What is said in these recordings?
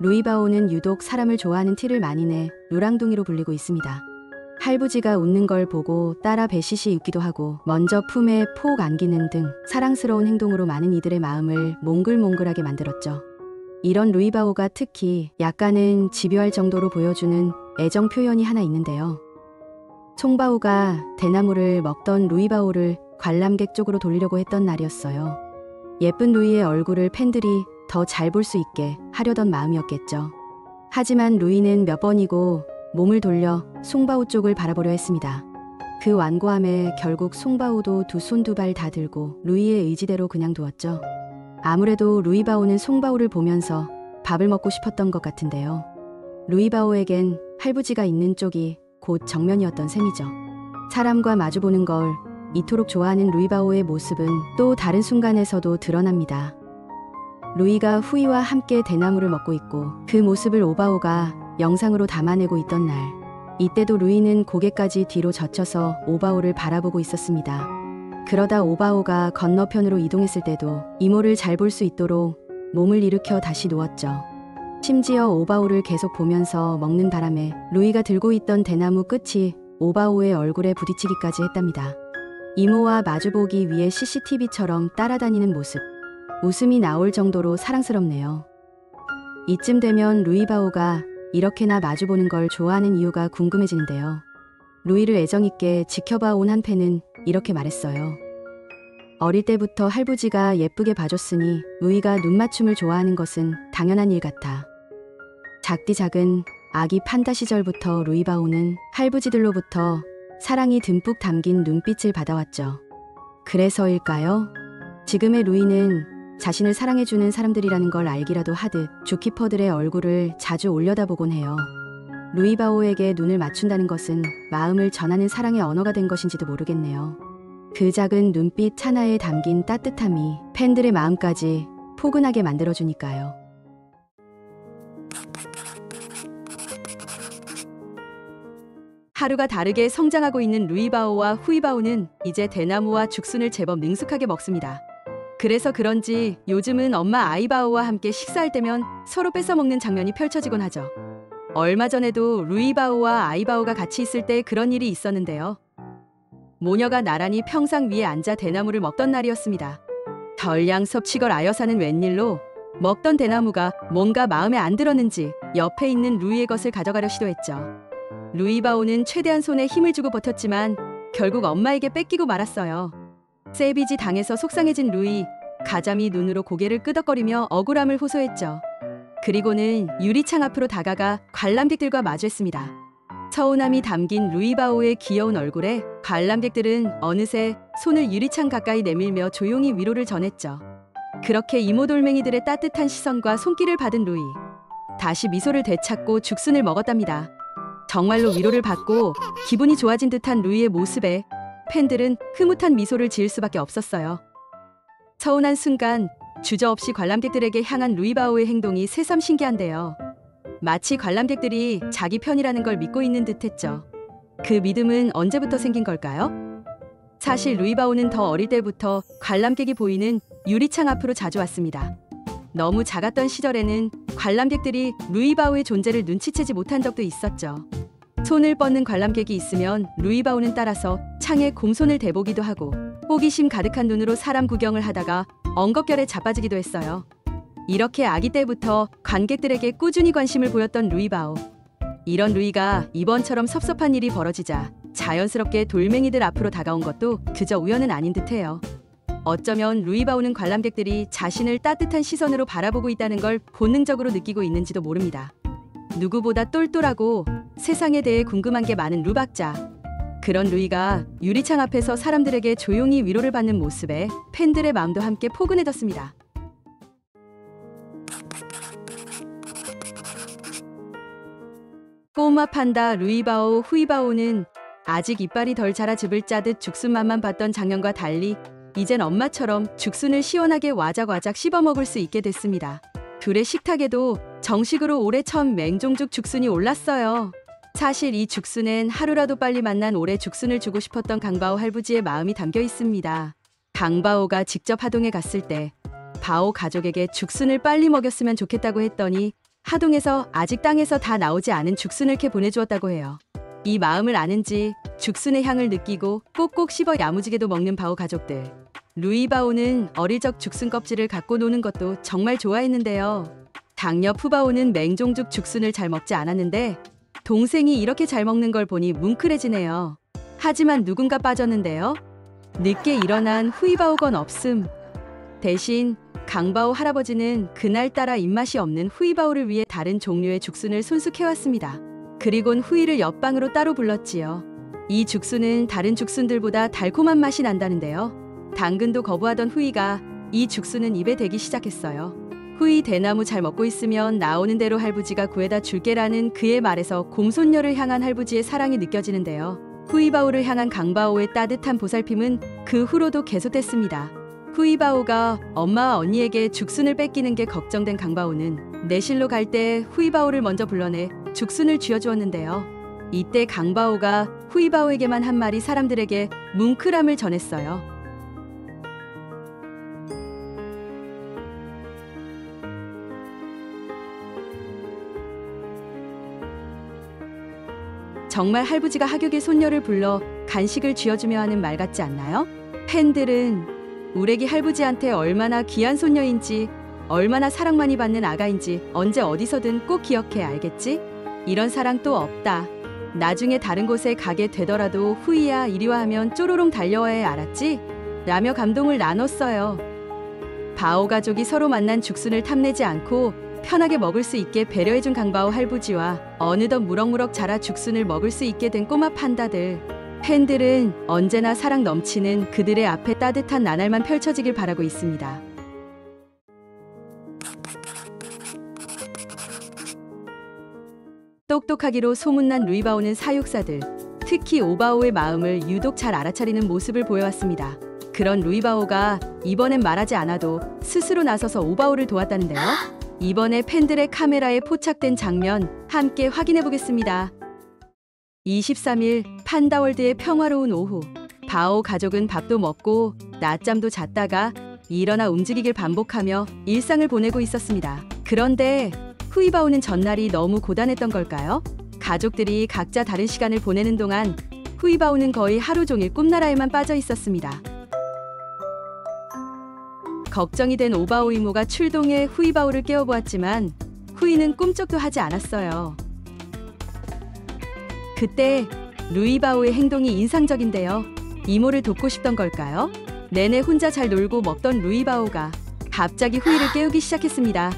루이바오는 유독 사람을 좋아하는 티를 많이 내 노랑둥이로 불리고 있습니다. 할부지가 웃는 걸 보고 따라 배시시 웃기도 하고 먼저 품에 폭 안기는 등 사랑스러운 행동으로 많은 이들의 마음을 몽글몽글하게 만들었죠. 이런 루이바오가 특히 약간은 집요할 정도로 보여주는 애정 표현이 하나 있는데요. 송바오가 대나무를 먹던 루이바오를 관람객 쪽으로 돌리려고 했던 날이었어요. 예쁜 루이의 얼굴을 팬들이 더 잘 볼 수 있게 하려던 마음이었겠죠. 하지만 루이는 몇 번이고 몸을 돌려 송바오 쪽을 바라보려 했습니다. 그 완고함에 결국 송바오도 두 손 두 발 다 들고 루이의 의지대로 그냥 두었죠. 아무래도 루이바오는 송바오를 보면서 밥을 먹고 싶었던 것 같은데요. 루이바오에겐 할부지가 있는 쪽이 곧 정면이었던 셈이죠. 사람과 마주보는 걸 이토록 좋아하는 루이바오의 모습은 또 다른 순간에서도 드러납니다. 루이가 후이와 함께 대나무를 먹고 있고 그 모습을 오바오가 영상으로 담아내고 있던 날, 이때도 루이는 고개까지 뒤로 젖혀서 오바오를 바라보고 있었습니다. 그러다 오바오가 건너편으로 이동했을 때도 이모를 잘 볼 수 있도록 몸을 일으켜 다시 누웠죠. 심지어 오바오를 계속 보면서 먹는 바람에 루이가 들고 있던 대나무 끝이 오바오의 얼굴에 부딪히기까지 했답니다. 이모와 마주보기 위해 CCTV처럼 따라다니는 모습. 웃음이 나올 정도로 사랑스럽네요. 이쯤 되면 루이바오가 이렇게나 마주보는 걸 좋아하는 이유가 궁금해지는데요. 루이를 애정있게 지켜봐 온 한패는 이렇게 말했어요. 어릴 때부터 할부지가 예쁘게 봐줬으니 루이가 눈맞춤을 좋아하는 것은 당연한 일 같아. 작디 작은 아기 판다 시절부터 루이바오는 할부지들로부터 사랑이 듬뿍 담긴 눈빛을 받아왔죠. 그래서일까요? 지금의 루이는 자신을 사랑해주는 사람들이라는 걸 알기라도 하듯 주키퍼들의 얼굴을 자주 올려다보곤 해요. 루이바오에게 눈을 맞춘다는 것은 마음을 전하는 사랑의 언어가 된 것인지도 모르겠네요. 그 작은 눈빛 하나에 담긴 따뜻함이 팬들의 마음까지 포근하게 만들어주니까요. 하루가 다르게 성장하고 있는 루이바오와 후이바오는 이제 대나무와 죽순을 제법 능숙하게 먹습니다. 그래서 그런지 요즘은 엄마 아이바오와 함께 식사할 때면 서로 뺏어먹는 장면이 펼쳐지곤 하죠. 얼마 전에도 루이바오와 아이바오가 같이 있을 때 그런 일이 있었는데요. 모녀가 나란히 평상 위에 앉아 대나무를 먹던 날이었습니다. 덜량 섭취걸 아여사는 웬일로 먹던 대나무가 뭔가 마음에 안 들었는지 옆에 있는 루이의 것을 가져가려 시도했죠. 루이바오는 최대한 손에 힘을 주고 버텼지만 결국 엄마에게 뺏기고 말았어요. 세비지 당해서 속상해진 루이, 가자미 눈으로 고개를 끄덕거리며 억울함을 호소했죠. 그리고는 유리창 앞으로 다가가 관람객들과 마주했습니다. 서운함이 담긴 루이바오의 귀여운 얼굴에 관람객들은 어느새 손을 유리창 가까이 내밀며 조용히 위로를 전했죠. 그렇게 이모돌멩이들의 따뜻한 시선과 손길을 받은 루이, 다시 미소를 되찾고 죽순을 먹었답니다. 정말로 위로를 받고 기분이 좋아진 듯한 루이의 모습에 팬들은 흐뭇한 미소를 지을 수밖에 없었어요. 서운한 순간 주저없이 관람객들에게 향한 루이바오의 행동이 새삼 신기한데요. 마치 관람객들이 자기 편이라는 걸 믿고 있는 듯했죠. 그 믿음은 언제부터 생긴 걸까요? 사실 루이바오는 더 어릴 때부터 관람객이 보이는 유리창 앞으로 자주 왔습니다. 너무 작았던 시절에는 관람객들이 루이바오의 존재를 눈치채지 못한 적도 있었죠. 손을 뻗는 관람객이 있으면 루이바오는 따라서 창에 곰손을 대보기도 하고 호기심 가득한 눈으로 사람 구경을 하다가 엉겁결에 자빠지기도 했어요. 이렇게 아기 때부터 관객들에게 꾸준히 관심을 보였던 루이바오. 이런 루이가 이번처럼 섭섭한 일이 벌어지자 자연스럽게 돌멩이들 앞으로 다가온 것도 그저 우연은 아닌 듯해요. 어쩌면 루이바오는 관람객들이 자신을 따뜻한 시선으로 바라보고 있다는 걸 본능적으로 느끼고 있는지도 모릅니다. 누구보다 똘똘하고 세상에 대해 궁금한 게 많은 루박자. 그런 루이가 유리창 앞에서 사람들에게 조용히 위로를 받는 모습에 팬들의 마음도 함께 포근해졌습니다. 꼬마 판다 루이바오 후이바오는 아직 이빨이 덜 자라 즙을 짜듯 죽순맛만 봤던 작년과 달리 이젠 엄마처럼 죽순을 시원하게 와작와작 씹어 먹을 수 있게 됐습니다. 둘의 식탁에도 정식으로 올해 처음 맹종죽 죽순이 올랐어요. 사실 이 죽순엔 하루라도 빨리 만난 올해 죽순을 주고 싶었던 강바오 할부지의 마음이 담겨 있습니다. 강바오가 직접 하동에 갔을 때 바오 가족에게 죽순을 빨리 먹였으면 좋겠다고 했더니 하동에서 아직 땅에서 다 나오지 않은 죽순을 캐 보내주었다고 해요. 이 마음을 아는지 죽순의 향을 느끼고 꼭꼭 씹어 야무지게도 먹는 바오 가족들. 루이 바오는 어릴 적 죽순 껍질을 갖고 노는 것도 정말 좋아했는데요. 당뇨 푸바오는 맹종죽 죽순을 잘 먹지 않았는데 동생이 이렇게 잘 먹는 걸 보니 뭉클해지네요. 하지만 누군가 빠졌는데요. 늦게 일어난 후이바오건 없음. 대신 강바오 할아버지는 그날따라 입맛이 없는 후이바오를 위해 다른 종류의 죽순을 손수 캐왔습니다. 그리곤 후이를 옆방으로 따로 불렀지요. 이 죽순은 다른 죽순들보다 달콤한 맛이 난다는데요. 당근도 거부하던 후이가 이 죽순은 입에 대기 시작했어요. 후이 대나무 잘 먹고 있으면 나오는 대로 할부지가 구해다 줄게라는 그의 말에서 공손녀를 향한 할부지의 사랑이 느껴지는데요. 후이바오를 향한 강바오의 따뜻한 보살핌은 그 후로도 계속됐습니다. 후이바오가 엄마와 언니에게 죽순을 뺏기는 게 걱정된 강바오는 내실로 갈 때 후이바오를 먼저 불러내 죽순을 쥐어주었는데요. 이때 강바오가 후이바오에게만 한 말이 사람들에게 뭉클함을 전했어요. 정말 할부지가 하교계 손녀를 불러 간식을 쥐어주며 하는 말 같지 않나요? 팬들은 우레기 할부지한테 얼마나 귀한 손녀인지, 얼마나 사랑 많이 받는 아가인지 언제 어디서든 꼭 기억해, 알겠지? 이런 사랑 또 없다. 나중에 다른 곳에 가게 되더라도 후이야 이리와 하면 쪼로롱 달려와야 해, 알았지? 라며 감동을 나눴어요. 바오 가족이 서로 만난 죽순을 탐내지 않고 편하게 먹을 수 있게 배려해준 강바오 할부지와 어느덧 무럭무럭 자라 죽순을 먹을 수 있게 된 꼬마 판다들. 팬들은 언제나 사랑 넘치는 그들의 앞에 따뜻한 나날만 펼쳐지길 바라고 있습니다. 똑똑하기로 소문난 루이바오는 사육사들, 특히 오바오의 마음을 유독 잘 알아차리는 모습을 보여왔습니다. 그런 루이바오가 이번엔 말하지 않아도 스스로 나서서 오바오를 도왔다는데요. 이번에 팬들의 카메라에 포착된 장면 함께 확인해 보겠습니다. 23일 판다월드의 평화로운 오후, 바오 가족은 밥도 먹고 낮잠도 잤다가 일어나 움직이길 반복하며 일상을 보내고 있었습니다. 그런데 후이바오는 전날이 너무 고단했던 걸까요? 가족들이 각자 다른 시간을 보내는 동안 후이바오는 거의 하루 종일 꿈나라에만 빠져 있었습니다. 걱정이 된 오바오 이모가 출동해 후이바오를 깨워보았지만 후이는 꿈쩍도 하지 않았어요. 그때 루이바오의 행동이 인상적인데요. 이모를 돕고 싶던 걸까요? 내내 혼자 잘 놀고 먹던 루이바오가 갑자기 후이를 깨우기 시작했습니다.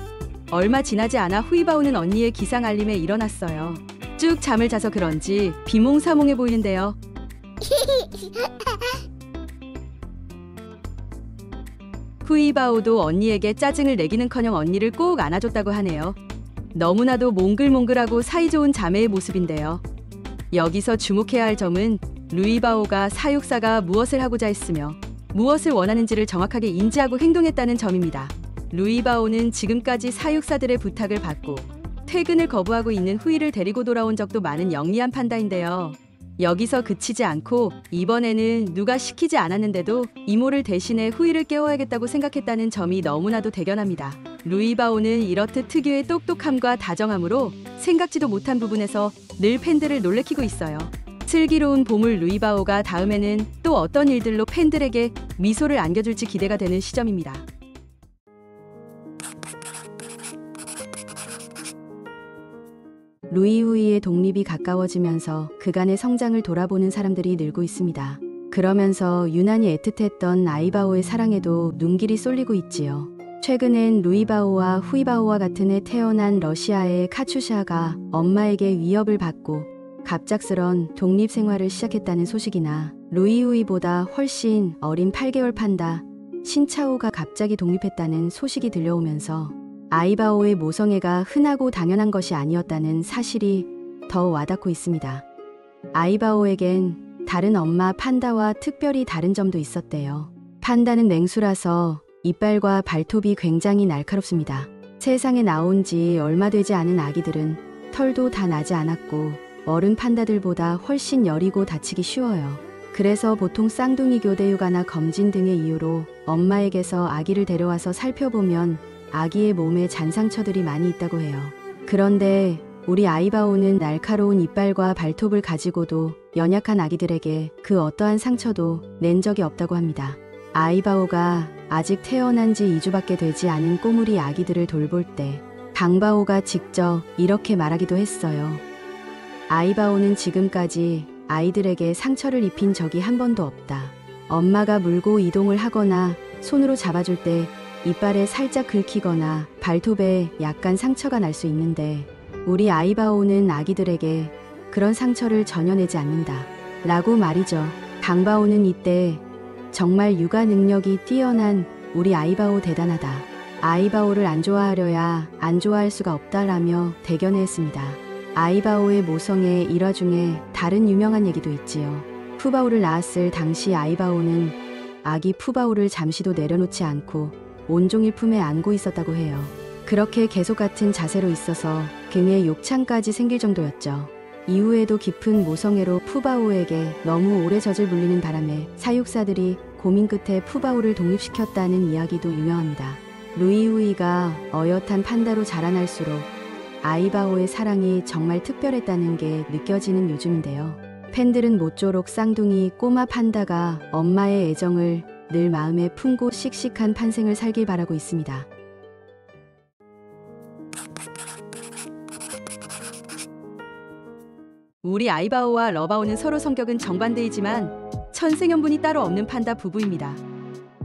얼마 지나지 않아 후이바오는 언니의 기상 알림에 일어났어요. 쭉 잠을 자서 그런지 비몽사몽해 보이는데요. 후이바오도 언니에게 짜증을 내기는커녕 언니를 꼭 안아줬다고 하네요. 너무나도 몽글몽글하고 사이좋은 자매의 모습인데요. 여기서 주목해야 할 점은 루이바오가 사육사가 무엇을 하고자 했으며 무엇을 원하는지를 정확하게 인지하고 행동했다는 점입니다. 루이바오는 지금까지 사육사들의 부탁을 받고 퇴근을 거부하고 있는 후이를 데리고 돌아온 적도 많은 영리한 판다인데요. 여기서 그치지 않고 이번에는 누가 시키지 않았는데도 이모를 대신해 후이를 깨워야겠다고 생각했다는 점이 너무나도 대견합니다. 루이바오는 이렇듯 특유의 똑똑함과 다정함으로 생각지도 못한 부분에서 늘 팬들을 놀래키고 있어요. 슬기로운 보물 루이바오가 다음에는 또 어떤 일들로 팬들에게 미소를 안겨줄지 기대가 되는 시점입니다. 루이후이의 독립이 가까워지면서 그간의 성장을 돌아보는 사람들이 늘고 있습니다. 그러면서 유난히 애틋했던 아이바오의 사랑에도 눈길이 쏠리고 있지요. 최근엔 루이바오와 후이바오와 같은 해 태어난 러시아의 카추샤가 엄마에게 위협을 받고 갑작스런 독립 생활을 시작했다는 소식이나 루이후이보다 훨씬 어린 8개월 판다 신차오가 갑자기 독립했다는 소식이 들려오면서 아이바오의 모성애가 흔하고 당연한 것이 아니었다는 사실이 더 와닿고 있습니다. 아이바오에겐 다른 엄마 판다와 특별히 다른 점도 있었대요. 판다는 냉수라서 이빨과 발톱이 굉장히 날카롭습니다. 세상에 나온 지 얼마 되지 않은 아기들은 털도 다 나지 않았고 어른 판다들보다 훨씬 여리고 다치기 쉬워요. 그래서 보통 쌍둥이 교대 육아나 검진 등의 이유로 엄마에게서 아기를 데려와서 살펴보면 아기의 몸에 잔상처들이 많이 있다고 해요. 그런데 우리 아이바오는 날카로운 이빨과 발톱을 가지고도 연약한 아기들에게 그 어떠한 상처도 낸 적이 없다고 합니다. 아이바오가 아직 태어난 지 2주밖에 되지 않은 꼬물이 아기들을 돌볼 때 강바오가 직접 이렇게 말하기도 했어요. 아이바오는 지금까지 아이들에게 상처를 입힌 적이 한 번도 없다. 엄마가 물고 이동을 하거나 손으로 잡아줄 때 이빨에 살짝 긁히거나 발톱에 약간 상처가 날 수 있는데 우리 아이바오는 아기들에게 그런 상처를 전혀 내지 않는다. 라고 말이죠. 강바오는 이때 정말 육아 능력이 뛰어난 우리 아이바오 대단하다. 아이바오를 안 좋아하려야 안 좋아할 수가 없다라며 대견했습니다. 아이바오의 모성애 일화 중에 다른 유명한 얘기도 있지요. 푸바오를 낳았을 당시 아이바오는 아기 푸바오를 잠시도 내려놓지 않고 온종일 품에 안고 있었다고 해요. 그렇게 계속 같은 자세로 있어서 등에 욕창까지 생길 정도였죠. 이후에도 깊은 모성애로 푸바오에게 너무 오래 젖을 물리는 바람에 사육사들이 고민 끝에 푸바오를 독립시켰다는 이야기도 유명합니다. 루이우이가 어엿한 판다로 자라날수록 아이바오의 사랑이 정말 특별했다는 게 느껴지는 요즘인데요. 팬들은 모쪼록 쌍둥이 꼬마 판다가 엄마의 애정을 늘 마음에 품고 씩씩한 판생을 살길 바라고 있습니다. 우리 아이바오와 러바오는 서로 성격은 정반대이지만 천생연분이 따로 없는 판다 부부입니다.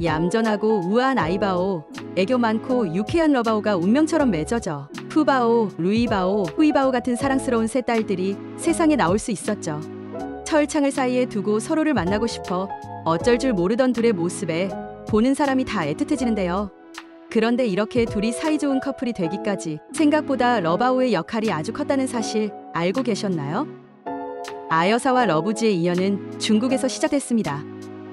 얌전하고 우아한 아이바오, 애교 많고 유쾌한 러바오가 운명처럼 맺어져 푸바오, 루이바오, 후이바오 같은 사랑스러운 세 딸들이 세상에 나올 수 있었죠. 철창을 사이에 두고 서로를 만나고 싶어 어쩔 줄 모르던 둘의 모습에 보는 사람이 다 애틋해지는데요. 그런데 이렇게 둘이 사이좋은 커플이 되기까지 생각보다 러바오의 역할이 아주 컸다는 사실 알고 계셨나요? 아여사와 러부지의 인연은 중국에서 시작됐습니다.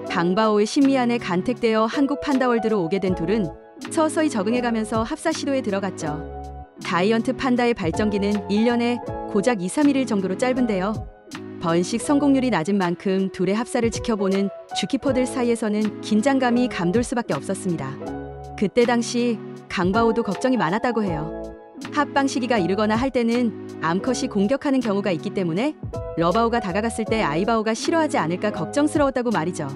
강바오의 신미안에 간택되어 한국 판다월드로 오게 된 둘은 서서히 적응해가면서 합사 시도에 들어갔죠. 자이언트 판다의 발정기는 1년에 고작 2-3일 정도로 짧은데요. 번식 성공률이 낮은 만큼 둘의 합사를 지켜보는 주키퍼들 사이에서는 긴장감이 감돌 수밖에 없었습니다. 그때 당시 강바오도 걱정이 많았다고 해요. 합방 시기가 이르거나 할 때는 암컷이 공격하는 경우가 있기 때문에 러바오가 다가갔을 때 아이바오가 싫어하지 않을까 걱정스러웠다고 말이죠.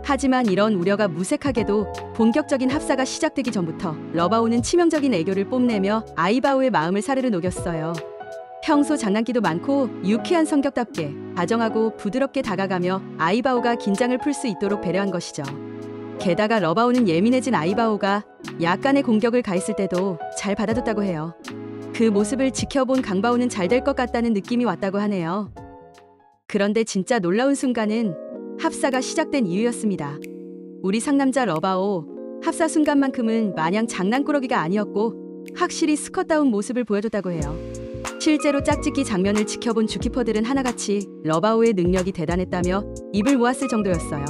하지만 이런 우려가 무색하게도 본격적인 합사가 시작되기 전부터 러바오는 치명적인 애교를 뽐내며 아이바오의 마음을 사르르 녹였어요. 평소 장난기도 많고 유쾌한 성격답게 다정하고 부드럽게 다가가며 아이바오가 긴장을 풀 수 있도록 배려한 것이죠. 게다가 러바오는 예민해진 아이바오가 약간의 공격을 가했을 때도 잘 받아줬다고 해요. 그 모습을 지켜본 강바오는 잘 될 것 같다는 느낌이 왔다고 하네요. 그런데 진짜 놀라운 순간은 합사가 시작된 이유였습니다. 우리 상남자 러바오, 합사 순간만큼은 마냥 장난꾸러기가 아니었고 확실히 스컷다운 모습을 보여줬다고 해요. 실제로 짝짓기 장면을 지켜본 주키퍼들은 하나같이 러바오의 능력이 대단했다며 입을 모았을 정도였어요.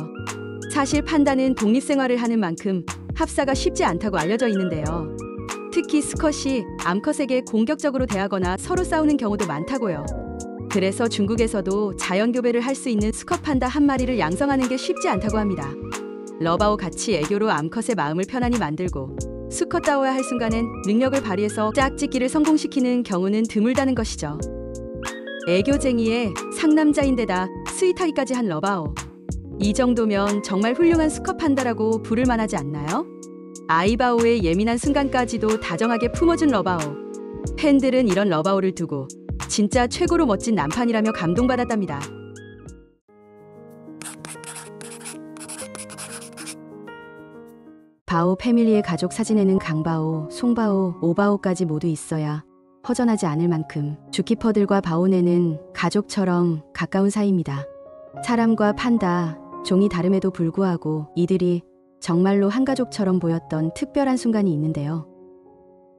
사실 판다는 독립생활을 하는 만큼 합사가 쉽지 않다고 알려져 있는데요. 특히 수컷이 암컷에게 공격적으로 대하거나 서로 싸우는 경우도 많다고요. 그래서 중국에서도 자연교배를 할 수 있는 수컷 판다 한 마리를 양성하는 게 쉽지 않다고 합니다. 러바오 같이 애교로 암컷의 마음을 편안히 만들고 수컷다워야 할 순간엔 능력을 발휘해서 짝짓기를 성공시키는 경우는 드물다는 것이죠. 애교쟁이의 상남자인데다 스윗하기까지 한 러바오. 이 정도면 정말 훌륭한 수컷 판다라고 부를 만하지 않나요? 아이바오의 예민한 순간까지도 다정하게 품어준 러바오. 팬들은 이런 러바오를 두고 진짜 최고로 멋진 남판이라며 감동받았답니다. 바오 패밀리의 가족 사진에는 강바오, 송바오, 오바오까지 모두 있어야 허전하지 않을 만큼 주키퍼들과 바오네는 가족처럼 가까운 사이입니다. 사람과 판다, 종이 다름에도 불구하고 이들이 정말로 한 가족처럼 보였던 특별한 순간이 있는데요.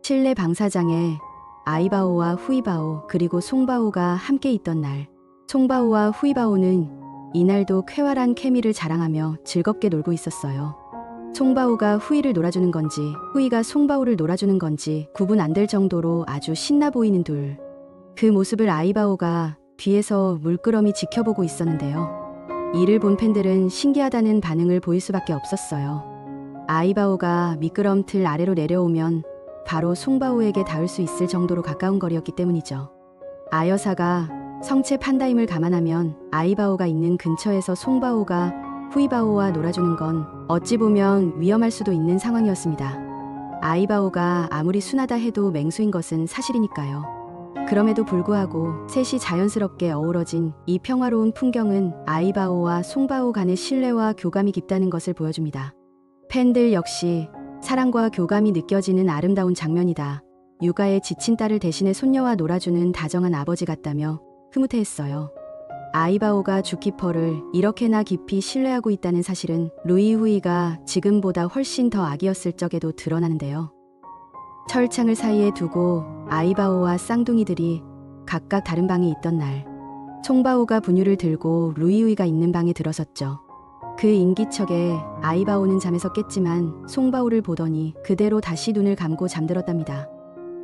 실내 방사장에 아이바오와 후이바오 그리고 송바오가 함께 있던 날, 송바오와 후이바오는 이날도 쾌활한 케미를 자랑하며 즐겁게 놀고 있었어요. 송바오가 후이를 놀아주는 건지 후이가 송바오를 놀아주는 건지 구분 안 될 정도로 아주 신나 보이는 둘. 그 모습을 아이바오가 뒤에서 물끄러미 지켜보고 있었는데요. 이를 본 팬들은 신기하다는 반응을 보일 수밖에 없었어요. 아이바오가 미끄럼틀 아래로 내려오면 바로 송바오에게 닿을 수 있을 정도로 가까운 거리였기 때문이죠. 아여사가 성체 판다임을 감안하면 아이바오가 있는 근처에서 송바오가 후이바오와 놀아주는 건 어찌 보면 위험할 수도 있는 상황이었습니다. 아이바오가 아무리 순하다 해도 맹수인 것은 사실이니까요. 그럼에도 불구하고 셋이 자연스럽게 어우러진 이 평화로운 풍경은 아이바오와 송바오 간의 신뢰와 교감이 깊다는 것을 보여줍니다. 팬들 역시 사랑과 교감이 느껴지는 아름다운 장면이다. 육아에 지친 딸을 대신해 손녀와 놀아주는 다정한 아버지 같다며 흐뭇해했어요. 아이바오가 주키퍼를 이렇게나 깊이 신뢰하고 있다는 사실은 루이후이가 지금보다 훨씬 더 아기였을 적에도 드러나는데요. 철창을 사이에 두고 아이바오와 쌍둥이들이 각각 다른 방에 있던 날, 송바오가 분유를 들고 루이후이가 있는 방에 들어섰죠. 그 인기척에 아이바오는 잠에서 깼지만 송바오를 보더니 그대로 다시 눈을 감고 잠들었답니다.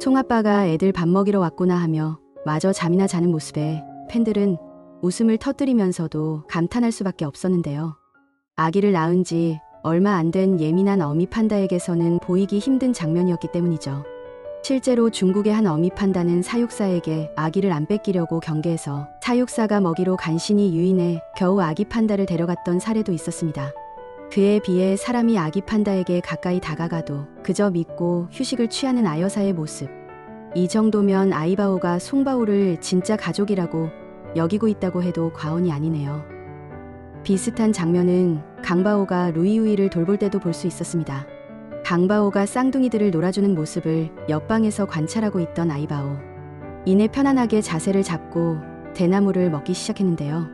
송아빠가 애들 밥 먹이러 왔구나 하며 마저 잠이나 자는 모습에 팬들은 웃음을 터뜨리면서도 감탄할 수밖에 없었는데요. 아기를 낳은 지 얼마 안 된 예민한 어미 판다에게서는 보이기 힘든 장면이었기 때문이죠. 실제로 중국의 한 어미 판다는 사육사에게 아기를 안 뺏기려고 경계해서 사육사가 먹이로 간신히 유인해 겨우 아기 판다를 데려갔던 사례도 있었습니다. 그에 비해 사람이 아기 판다에게 가까이 다가가도 그저 믿고 휴식을 취하는 아여사의 모습. 이 정도면 아이바오가 송바오를 진짜 가족이라고 여기고 있다고 해도 과언이 아니네요. 비슷한 장면은 강바오가 루이우이를 돌볼 때도 볼 수 있었습니다. 강바오가 쌍둥이들을 놀아주는 모습을 옆방에서 관찰하고 있던 아이바오. 이내 편안하게 자세를 잡고 대나무를 먹기 시작했는데요.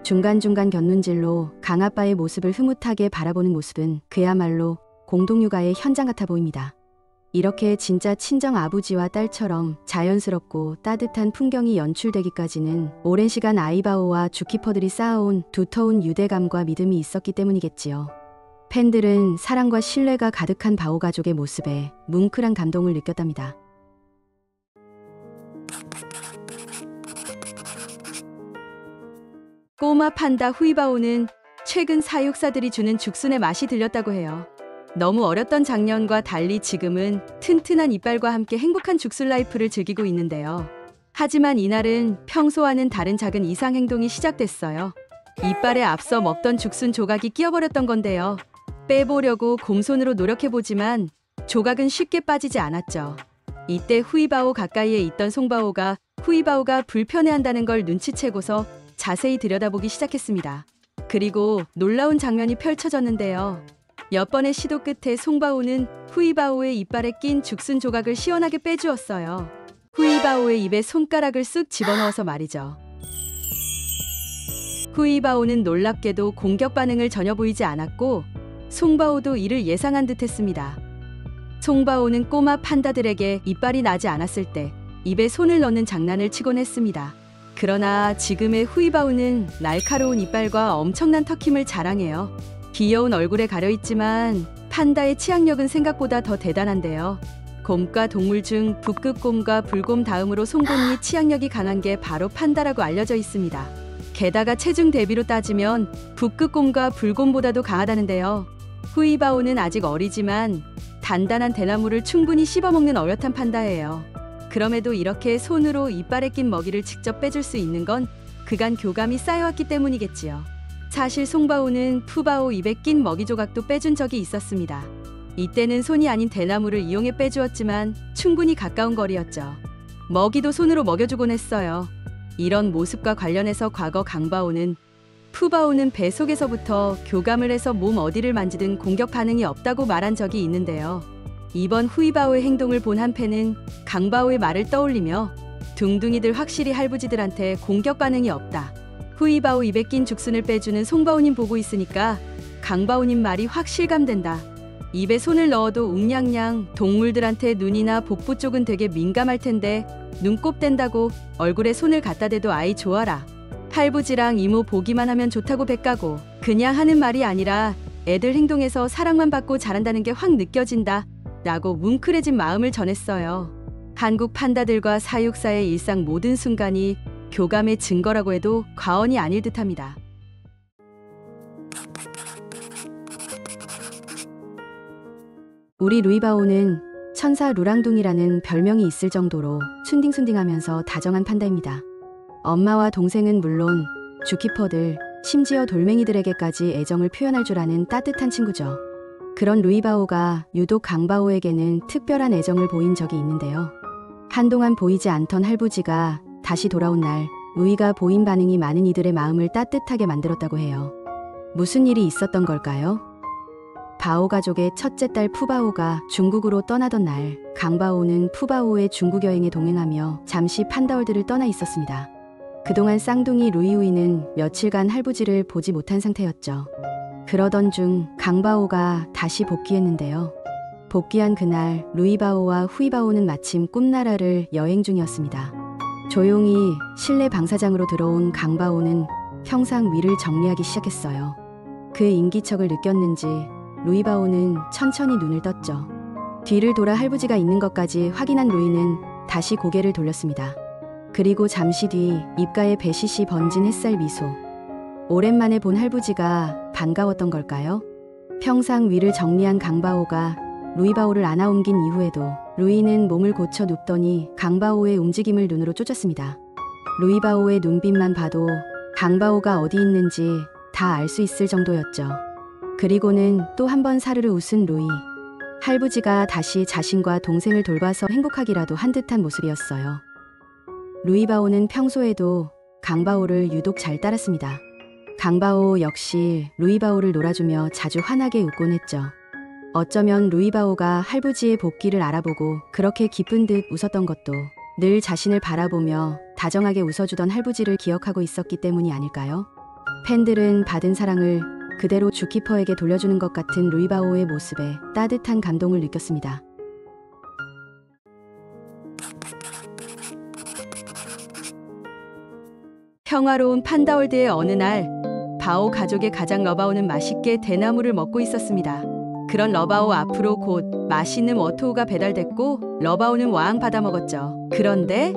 중간중간 곁눈질로 강아빠의 모습을 흐뭇하게 바라보는 모습은 그야말로 공동육아의 현장 같아 보입니다. 이렇게 진짜 친정 아버지와 딸처럼 자연스럽고 따뜻한 풍경이 연출되기까지는 오랜 시간 아이바오와 주키퍼들이 쌓아온 두터운 유대감과 믿음이 있었기 때문이겠지요. 팬들은 사랑과 신뢰가 가득한 바오 가족의 모습에 뭉클한 감동을 느꼈답니다. 꼬마 판다 후이바오는 최근 사육사들이 주는 죽순의 맛이 들렸다고 해요. 너무 어렸던 작년과 달리 지금은 튼튼한 이빨과 함께 행복한 죽순 라이프를 즐기고 있는데요. 하지만 이날은 평소와는 다른 작은 이상 행동이 시작됐어요. 이빨에 앞서 먹던 죽순 조각이 끼어버렸던 건데요. 빼보려고 곰손으로 노력해보지만 조각은 쉽게 빠지지 않았죠. 이때 후이바오 가까이에 있던 송바오가 후이바오가 불편해한다는 걸 눈치채고서 자세히 들여다보기 시작했습니다. 그리고 놀라운 장면이 펼쳐졌는데요. 몇 번의 시도 끝에 송바오는 후이바오의 이빨에 낀 죽순 조각을 시원하게 빼주었어요. 후이바오의 입에 손가락을 쑥 집어넣어서 말이죠. 후이바오는 놀랍게도 공격 반응을 전혀 보이지 않았고 송바오도 이를 예상한 듯 했습니다. 송바오는 꼬마 판다들에게 이빨이 나지 않았을 때 입에 손을 넣는 장난을 치곤 했습니다. 그러나 지금의 후이바오는 날카로운 이빨과 엄청난 턱힘을 자랑해요. 귀여운 얼굴에 가려있지만 판다의 치악력은 생각보다 더 대단한데요. 곰과 동물 중 북극곰과 불곰 다음으로 송곳니 치악력이 강한 게 바로 판다라고 알려져 있습니다. 게다가 체중 대비로 따지면 북극곰과 불곰보다도 강하다는데요. 후이바오는 아직 어리지만 단단한 대나무를 충분히 씹어먹는 어엿한 판다예요. 그럼에도 이렇게 손으로 이빨에 낀 먹이를 직접 빼줄 수 있는 건 그간 교감이 쌓여왔기 때문이겠지요. 사실 송바오는 푸바오 입에 낀 먹이 조각도 빼준 적이 있었습니다. 이때는 손이 아닌 대나무를 이용해 빼주었지만 충분히 가까운 거리였죠. 먹이도 손으로 먹여주곤 했어요. 이런 모습과 관련해서 과거 강바오는 푸바오는 배 속에서부터 교감을 해서 몸 어디를 만지든 공격 반응이 없다고 말한 적이 있는데요. 이번 후이바오의 행동을 본 한 팬은 강바오의 말을 떠올리며 둥둥이들 확실히 할부지들한테 공격 반응이 없다. 후이바오 입에 낀 죽순을 빼주는 송바오님 보고 있으니까 강바오님 말이 확 실감된다. 입에 손을 넣어도 웅냥냥 동물들한테 눈이나 복부 쪽은 되게 민감할 텐데 눈곱 댄다고 얼굴에 손을 갖다 대도 아이 좋아라. 할부지랑 이모 보기만 하면 좋다고 백가고 그냥 하는 말이 아니라 애들 행동에서 사랑만 받고 자란다는 게 확 느껴진다. 라고 뭉클해진 마음을 전했어요. 한국 판다들과 사육사의 일상 모든 순간이 교감의 증거라고 해도 과언이 아닐 듯합니다. 우리 루이바오는 천사 루랑둥이라는 별명이 있을 정도로 순딩순딩하면서 다정한 판다입니다. 엄마와 동생은 물론 주키퍼들, 심지어 돌멩이들에게까지 애정을 표현할 줄 아는 따뜻한 친구죠. 그런 루이바오가 유독 강바오에게는 특별한 애정을 보인 적이 있는데요. 한동안 보이지 않던 할부지가 다시 돌아온 날, 루이가 보인 반응이 많은 이들의 마음을 따뜻하게 만들었다고 해요. 무슨 일이 있었던 걸까요? 바오 가족의 첫째 딸 푸바오가 중국으로 떠나던 날, 강바오는 푸바오의 중국 여행에 동행하며 잠시 판다월드를 떠나 있었습니다. 그동안 쌍둥이 루이우이는 며칠간 할부지를 보지 못한 상태였죠. 그러던 중 강바오가 다시 복귀했는데요. 복귀한 그날 루이바오와 후이바오는 마침 꿈나라를 여행 중이었습니다. 조용히 실내 방사장으로 들어온 강바오는 평상 위를 정리하기 시작했어요. 그 인기척을 느꼈는지 루이바오는 천천히 눈을 떴죠. 뒤를 돌아 할부지가 있는 것까지 확인한 루이는 다시 고개를 돌렸습니다. 그리고 잠시 뒤 입가에 배시시 번진 햇살 미소. 오랜만에 본 할부지가 반가웠던 걸까요? 평상 위를 정리한 강바오가 루이바오를 안아 옮긴 이후에도 루이는 몸을 고쳐 눕더니 강바오의 움직임을 눈으로 쫓았습니다. 루이바오의 눈빛만 봐도 강바오가 어디 있는지 다 알 수 있을 정도였죠. 그리고는 또 한 번 사르르 웃은 루이. 할부지가 다시 자신과 동생을 돌봐서 행복하기라도 한 듯한 모습이었어요. 루이바오는 평소에도 강바오를 유독 잘 따랐습니다. 강바오 역시 루이바오를 놀아주며 자주 환하게 웃곤 했죠. 어쩌면 루이바오가 할부지의 복귀를 알아보고 그렇게 기쁜 듯 웃었던 것도 늘 자신을 바라보며 다정하게 웃어주던 할부지를 기억하고 있었기 때문이 아닐까요? 팬들은 받은 사랑을 그대로 주키퍼에게 돌려주는 것 같은 루이바오의 모습에 따뜻한 감동을 느꼈습니다. 평화로운 판다월드의 어느 날, 바오 가족의 가장 러바오는 맛있게 대나무를 먹고 있었습니다. 그런 러바오 앞으로 곧 맛있는 워토우가 배달됐고 러바오는 와앙 받아 먹었죠. 그런데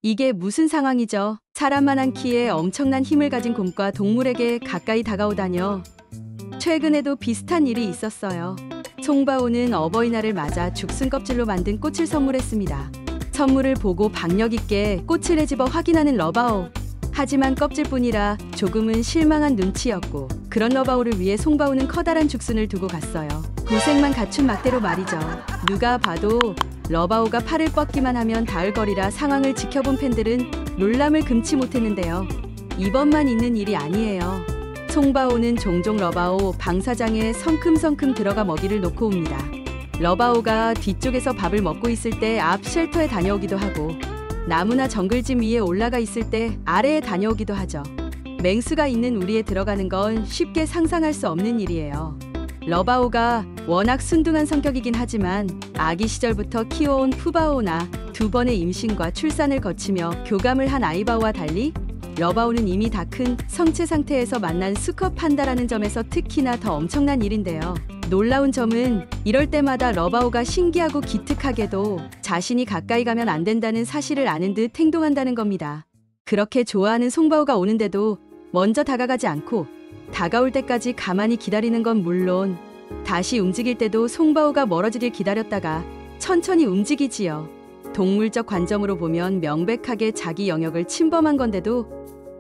이게 무슨 상황이죠? 사람만한 키에 엄청난 힘을 가진 곰과 동물에게 가까이 다가오다뇨. 최근에도 비슷한 일이 있었어요. 송바오는 어버이날을 맞아 죽순 껍질로 만든 꽃을 선물했습니다. 선물을 보고 박력 있게 꽃을 헤집어 확인하는 러바오. 하지만 껍질뿐이라 조금은 실망한 눈치였고, 그런 러바오를 위해 송바오는 커다란 죽순을 두고 갔어요. 고생만 갖춘 막대로 말이죠. 누가 봐도 러바오가 팔을 뻗기만 하면 닿을거리라 상황을 지켜본 팬들은 놀람을 금치 못했는데요. 이번만 있는 일이 아니에요. 송바오는 종종 러바오 방사장에 성큼성큼 들어가 먹이를 놓고 옵니다. 러바오가 뒤쪽에서 밥을 먹고 있을 때 앞 쉘터에 다녀오기도 하고, 나무나 정글짐 위에 올라가 있을 때 아래에 다녀오기도 하죠. 맹수가 있는 우리에 들어가는 건 쉽게 상상할 수 없는 일이에요. 러바오가 워낙 순둥한 성격이긴 하지만 아기 시절부터 키워온 푸바오나 두 번의 임신과 출산을 거치며 교감을 한 아이바오와 달리 러바오는 이미 다 큰 성체 상태에서 만난 수컷 판다라는 점에서 특히나 더 엄청난 일인데요. 놀라운 점은 이럴 때마다 러바오가 신기하고 기특하게도 자신이 가까이 가면 안 된다는 사실을 아는 듯 행동한다는 겁니다. 그렇게 좋아하는 송바오가 오는데도 먼저 다가가지 않고 다가올 때까지 가만히 기다리는 건 물론 다시 움직일 때도 송바오가 멀어지길 기다렸다가 천천히 움직이지요. 동물적 관점으로 보면 명백하게 자기 영역을 침범한 건데도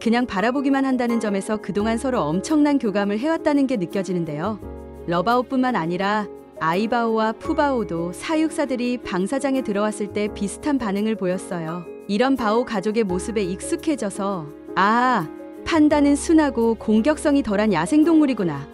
그냥 바라보기만 한다는 점에서 그동안 서로 엄청난 교감을 해왔다는 게 느껴지는데요. 러바오뿐만 아니라 아이바오와 푸바오도 사육사들이 방사장에 들어왔을 때 비슷한 반응을 보였어요. 이런 바오 가족의 모습에 익숙해져서 아, 판다는 순하고 공격성이 덜한 야생동물이구나.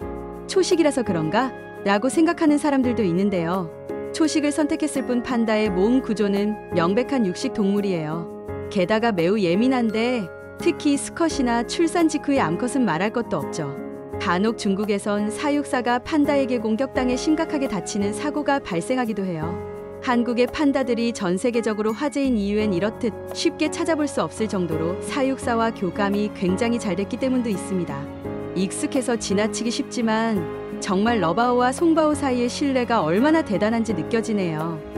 초식이라서 그런가? 라고 생각하는 사람들도 있는데요. 초식을 선택했을 뿐 판다의 몸 구조는 명백한 육식 동물이에요. 게다가 매우 예민한데 특히 수컷이나 출산 직후의 암컷은 말할 것도 없죠. 간혹 중국에선 사육사가 판다에게 공격당해 심각하게 다치는 사고가 발생하기도 해요. 한국의 판다들이 전 세계적으로 화제인 이유엔 이렇듯 쉽게 찾아볼 수 없을 정도로 사육사와 교감이 굉장히 잘 됐기 때문도 있습니다. 익숙해서 지나치기 쉽지만 정말 러바오와 송바오 사이의 신뢰가 얼마나 대단한지 느껴지네요.